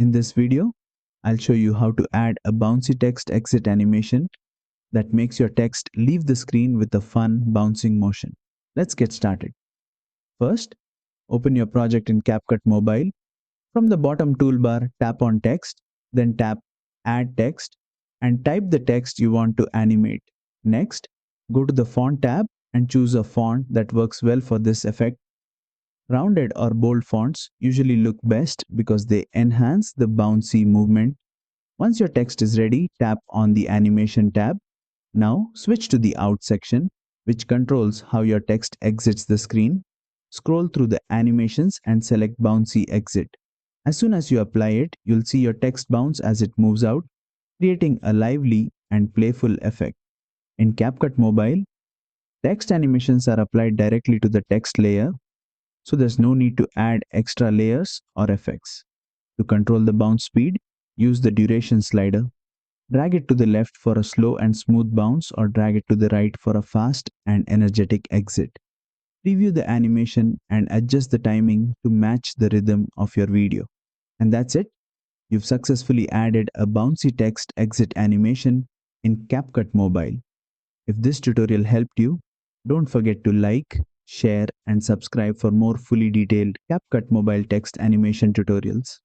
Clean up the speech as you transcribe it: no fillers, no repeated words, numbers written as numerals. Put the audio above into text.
In this video, I'll show you how to add a bouncy text exit animation that makes your text leave the screen with a fun bouncing motion. Let's get started. First, open your project in CapCut Mobile. From the bottom toolbar, tap on Text, then tap Add Text and type the text you want to animate. Next, go to the Font tab and choose a font that works well for this effect. Rounded or bold fonts usually look best because they enhance the bouncy movement. Once your text is ready, tap on the Animation tab. Now switch to the Out section, which controls how your text exits the screen. Scroll through the animations and select Bouncy Exit. As soon as you apply it, you'll see your text bounce as it moves out, creating a lively and playful effect. In CapCut Mobile, text animations are applied directly to the text layer, so there's no need to add extra layers or effects. To control the bounce speed, use the duration slider. Drag it to the left for a slow and smooth bounce or drag it to the right for a fast and energetic exit. Preview the animation and adjust the timing to match the rhythm of your video. And that's it. You've successfully added a bouncy text exit animation in CapCut Mobile. If this tutorial helped you, don't forget to like, share, and subscribe for more fully detailed CapCut Mobile text animation tutorials.